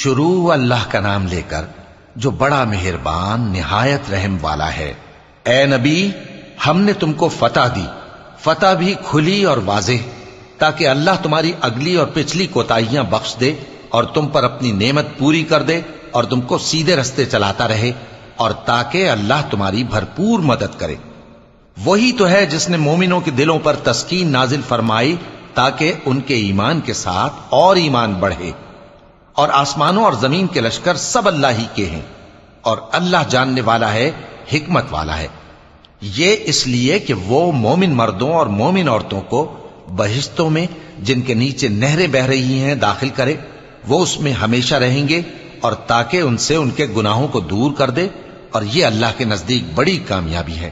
شروع اللہ کا نام لے کر جو بڑا مہربان نہایت رحم والا ہے۔ اے نبی، ہم نے تم کو فتح دی، فتح بھی کھلی اور واضح، تاکہ اللہ تمہاری اگلی اور پچھلی کوتاہیاں بخش دے اور تم پر اپنی نعمت پوری کر دے اور تم کو سیدھے رستے چلاتا رہے، اور تاکہ اللہ تمہاری بھرپور مدد کرے۔ وہی تو ہے جس نے مومنوں کے دلوں پر تسکین نازل فرمائی تاکہ ان کے ایمان کے ساتھ اور ایمان بڑھے۔ اور آسمانوں اور زمین کے لشکر سب اللہ ہی کے ہیں، اور اللہ جاننے والا ہے، حکمت والا ہے۔ یہ اس لیے کہ وہ مومن مردوں اور مومن عورتوں کو بہشتوں میں جن کے نیچے نہریں بہہ رہی ہیں داخل کرے، وہ اس میں ہمیشہ رہیں گے، اور تاکہ ان سے ان کے گناہوں کو دور کر دے، اور یہ اللہ کے نزدیک بڑی کامیابی ہے۔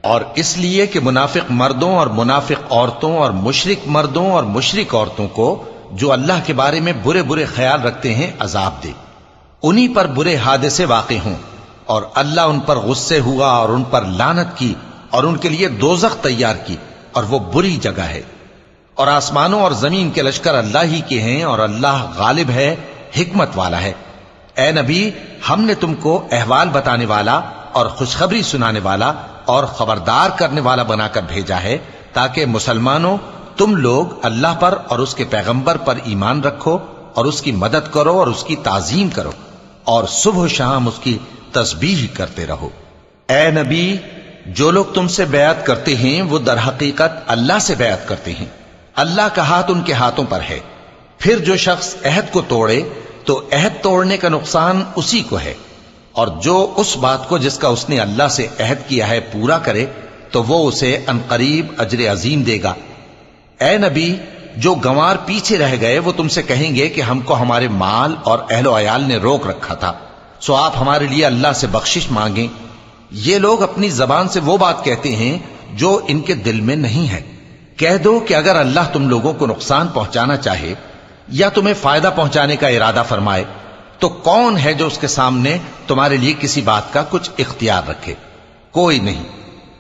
اور اس لیے کہ منافق مردوں اور منافق عورتوں اور مشرک مردوں اور مشرک عورتوں کو جو اللہ کے بارے میں برے برے خیال رکھتے ہیں عذاب دے، انہی پر برے حادثے واقع ہوں، اور اللہ ان پر غصے ہوا اور ان پر لعنت کی اور ان کے لیے دوزخ تیار کی، اور وہ بری جگہ ہے۔ اور آسمانوں اور زمین کے لشکر اللہ ہی کے ہیں، اور اللہ غالب ہے، حکمت والا ہے۔ اے نبی، ہم نے تم کو احوال بتانے والا اور خوشخبری سنانے والا اور خبردار کرنے والا بنا کر بھیجا ہے، تاکہ مسلمانوں تم لوگ اللہ پر اور اس کے پیغمبر پر ایمان رکھو اور اس کی مدد کرو اور اس کی تعظیم کرو، اور صبح و شام اس کی تسبیح کرتے رہو۔ اے نبی، جو لوگ تم سے بیعت کرتے ہیں وہ در حقیقت اللہ سے بیعت کرتے ہیں، اللہ کا ہاتھ ان کے ہاتھوں پر ہے۔ پھر جو شخص عہد کو توڑے تو عہد توڑنے کا نقصان اسی کو ہے، اور جو اس بات کو جس کا اس نے اللہ سے عہد کیا ہے پورا کرے تو وہ اسے عنقریب اجر عظیم دے گا۔ اے نبی، جو گنوار پیچھے رہ گئے وہ تم سے کہیں گے کہ ہم کو ہمارے مال اور اہل و عیال نے روک رکھا تھا، سو آپ ہمارے لیے اللہ سے بخشش مانگیں۔ یہ لوگ اپنی زبان سے وہ بات کہتے ہیں جو ان کے دل میں نہیں ہے۔ کہہ دو کہ اگر اللہ تم لوگوں کو نقصان پہنچانا چاہے یا تمہیں فائدہ پہنچانے کا ارادہ فرمائے تو کون ہے جو اس کے سامنے تمہارے لیے کسی بات کا کچھ اختیار رکھے؟ کوئی نہیں،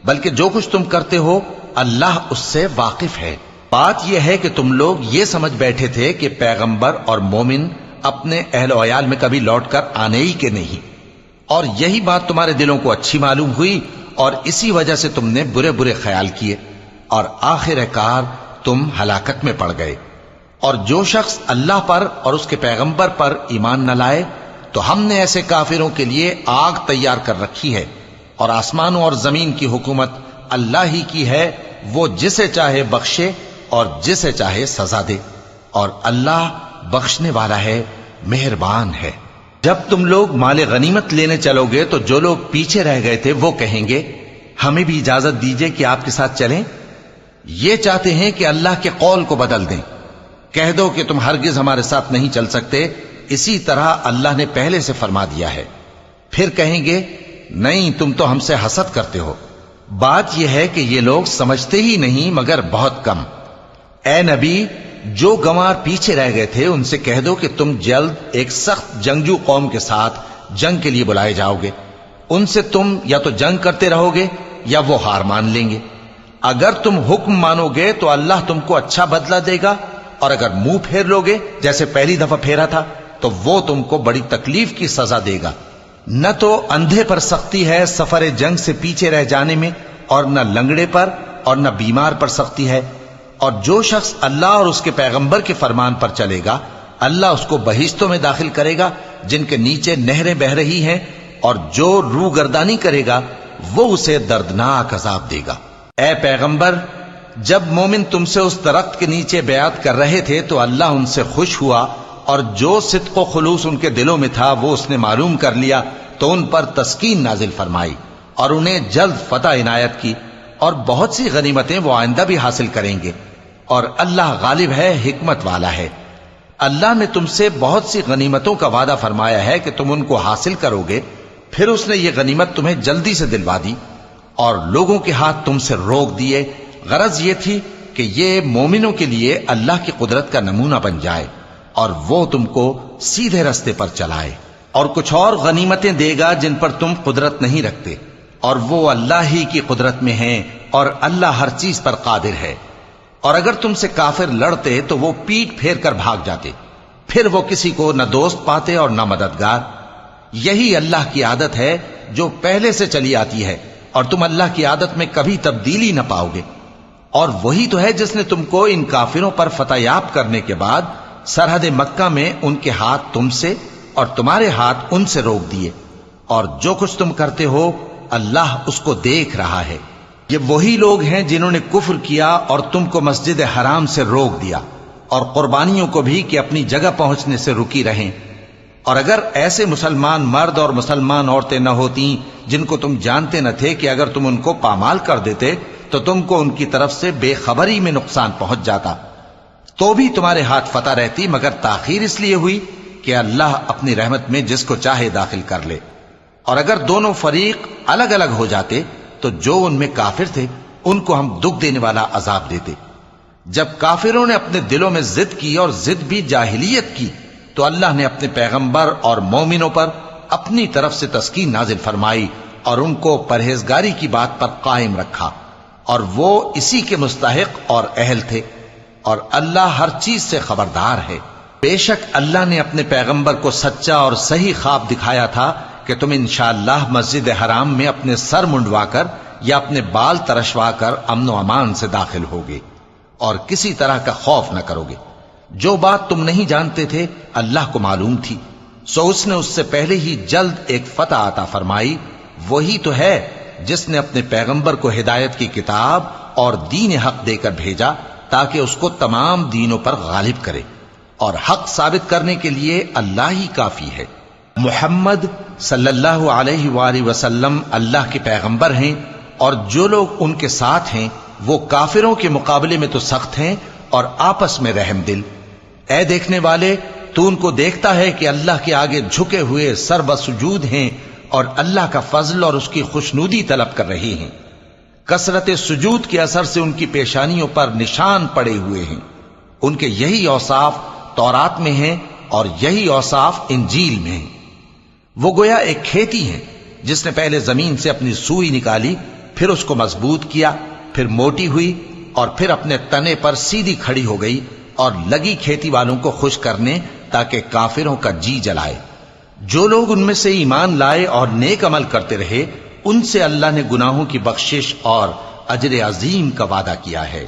بلکہ جو کچھ تم کرتے ہو اللہ اس سے واقف ہے۔ بات یہ ہے کہ تم لوگ یہ سمجھ بیٹھے تھے کہ پیغمبر اور مومن اپنے اہل و عیال میں کبھی لوٹ کر آنے ہی کے نہیں، اور یہی بات تمہارے دلوں کو اچھی معلوم ہوئی اور اسی وجہ سے تم نے برے برے خیال کیے، اور آخر کار تم ہلاکت میں پڑ گئے۔ اور جو شخص اللہ پر اور اس کے پیغمبر پر ایمان نہ لائے تو ہم نے ایسے کافروں کے لیے آگ تیار کر رکھی ہے، اور آسمانوں اور زمین کی حکومت اللہ ہی کی ہے، وہ جسے چاہے بخشے اور جسے چاہے سزا دے، اور اللہ بخشنے والا ہے، مہربان ہے۔ جب تم لوگ مال غنیمت لینے چلو گے تو جو لوگ پیچھے رہ گئے تھے وہ کہیں گے ہمیں بھی اجازت دیجئے کہ آپ کے ساتھ چلیں۔ یہ چاہتے ہیں کہ اللہ کے قول کو بدل دیں۔ کہہ دو کہ تم ہرگز ہمارے ساتھ نہیں چل سکتے، اسی طرح اللہ نے پہلے سے فرما دیا ہے۔ پھر کہیں گے نہیں، تم تو ہم سے حسد کرتے ہو۔ بات یہ ہے کہ یہ لوگ سمجھتے ہی نہیں مگر بہت کم۔ اے نبی، جو گنوار پیچھے رہ گئے تھے ان سے کہہ دو کہ تم جلد ایک سخت جنگجو قوم کے ساتھ جنگ کے لیے بلائے جاؤ گے، ان سے تم یا تو جنگ کرتے رہو گے یا وہ ہار مان لیں گے۔ اگر تم حکم مانو گے تو اللہ تم کو اچھا بدلہ دے گا، اور اگر منہ پھیر لو گے جیسے پہلی دفعہ پھیرا تھا تو وہ تم کو بڑی تکلیف کی سزا دے گا۔ نہ تو اندھے پر سختی ہے سفر جنگ سے پیچھے رہ جانے میں، اور نہ لنگڑے پر اور نہ بیمار پر سختی ہے۔ اور جو شخص اللہ اور اس کے پیغمبر کے فرمان پر چلے گا اللہ اس کو بہشتوں میں داخل کرے گا جن کے نیچے نہریں بہہ رہی ہیں، اور جو روگردانی کرے گا وہ اسے دردناک عذاب دے گا۔ اے پیغمبر، جب مومن تم سے اس درخت کے نیچے بیعت کر رہے تھے تو اللہ ان سے خوش ہوا، اور جو صدق و خلوص ان کے دلوں میں تھا وہ اس نے معلوم کر لیا تو ان پر تسکین نازل فرمائی اور انہیں جلد فتح عنایت کی، اور بہت سی غنیمتیں وہ آئندہ بھی حاصل کریں گے، اور اللہ غالب ہے، حکمت والا ہے۔ اللہ نے تم سے بہت سی غنیمتوں کا وعدہ فرمایا ہے کہ تم ان کو حاصل کرو گے، پھر اس نے یہ غنیمت تمہیں جلدی سے دلوا دی اور لوگوں کے ہاتھ تم سے روک دیے۔ غرض یہ تھی کہ یہ مومنوں کے لیے اللہ کی قدرت کا نمونہ بن جائے اور وہ تم کو سیدھے رستے پر چلائے، اور کچھ اور غنیمتیں دے گا جن پر تم قدرت نہیں رکھتے، اور وہ اللہ ہی کی قدرت میں ہیں، اور اللہ ہر چیز پر قادر ہے۔ اور اگر تم سے کافر لڑتے تو وہ پیٹ پھیر کر بھاگ جاتے، پھر وہ کسی کو نہ دوست پاتے اور نہ مددگار۔ یہی اللہ کی عادت ہے جو پہلے سے چلی آتی ہے، اور تم اللہ کی عادت میں کبھی تبدیلی نہ پاؤ گے۔ اور وہی تو ہے جس نے تم کو ان کافروں پر فتح یاب کرنے کے بعد سرحد مکہ میں ان کے ہاتھ تم سے اور تمہارے ہاتھ ان سے روک دیے، اور جو کچھ تم کرتے ہو اللہ اس کو دیکھ رہا ہے۔ یہ وہی لوگ ہیں جنہوں نے کفر کیا اور تم کو مسجد حرام سے روک دیا، اور قربانیوں کو بھی کہ اپنی جگہ پہنچنے سے رکی رہیں۔ اور اگر ایسے مسلمان مرد اور مسلمان عورتیں نہ ہوتی جن کو تم جانتے نہ تھے کہ اگر تم ان کو پامال کر دیتے تو تم کو ان کی طرف سے بے خبری میں نقصان پہنچ جاتا، تو بھی تمہارے ہاتھ فتح رہتی، مگر تاخیر اس لیے ہوئی کہ اللہ اپنی رحمت میں جس کو چاہے داخل کر لے۔ اور اگر دونوں فریق الگ الگ ہو جاتے تو جو ان میں کافر تھے ان کو ہم دکھ دینے والا عذاب دیتے۔ جب کافروں نے اپنے دلوں میں ضد کی، اور ضد بھی جاہلیت کی، تو اللہ نے اپنے پیغمبر اور مومنوں پر اپنی طرف سے تسکین نازل فرمائی اور ان کو پرہیزگاری کی بات پر قائم رکھا، اور وہ اسی کے مستحق اور اہل تھے، اور اللہ ہر چیز سے خبردار ہے۔ بے شک اللہ نے اپنے پیغمبر کو سچا اور صحیح خواب دکھایا تھا کہ تم انشاءاللہ مسجد حرام میں اپنے سر منڈوا کر یا اپنے بال ترشوا کر امن و امان سے داخل ہوگے اور کسی طرح کا خوف نہ کرو گے۔ جو بات تم نہیں جانتے تھے اللہ کو معلوم تھی، سو اس نے اس سے پہلے ہی جلد ایک فتح عطا فرمائی۔ وہی تو ہے جس نے اپنے پیغمبر کو ہدایت کی کتاب اور دین حق دے کر بھیجا تاکہ اس کو تمام دینوں پر غالب کرے، اور حق ثابت کرنے کے لیے اللہ ہی کافی ہے۔ محمد صلی اللہ علیہ وآلہ وسلم اللہ کے پیغمبر ہیں، اور جو لوگ ان کے ساتھ ہیں وہ کافروں کے مقابلے میں تو سخت ہیں اور آپس میں رحم دل۔ اے دیکھنے والے، تو ان کو دیکھتا ہے کہ اللہ کے آگے جھکے ہوئے سر بسجود ہیں اور اللہ کا فضل اور اس کی خوشنودی طلب کر رہے ہیں۔ کثرت سجود کے اثر سے ان کی پیشانیوں پر نشان پڑے ہوئے ہیں۔ ان کے یہی اوصاف تورات میں ہیں اور یہی اوصاف انجیل میں ہیں۔ وہ گویا ایک کھیتی ہے جس نے پہلے زمین سے اپنی سوئی نکالی، پھر اس کو مضبوط کیا، پھر موٹی ہوئی، اور پھر اپنے تنے پر سیدھی کھڑی ہو گئی، اور لگی کھیتی والوں کو خوش کرنے تاکہ کافروں کا جی جلائے۔ جو لوگ ان میں سے ایمان لائے اور نیک عمل کرتے رہے ان سے اللہ نے گناہوں کی بخشش اور اجر عظیم کا وعدہ کیا ہے۔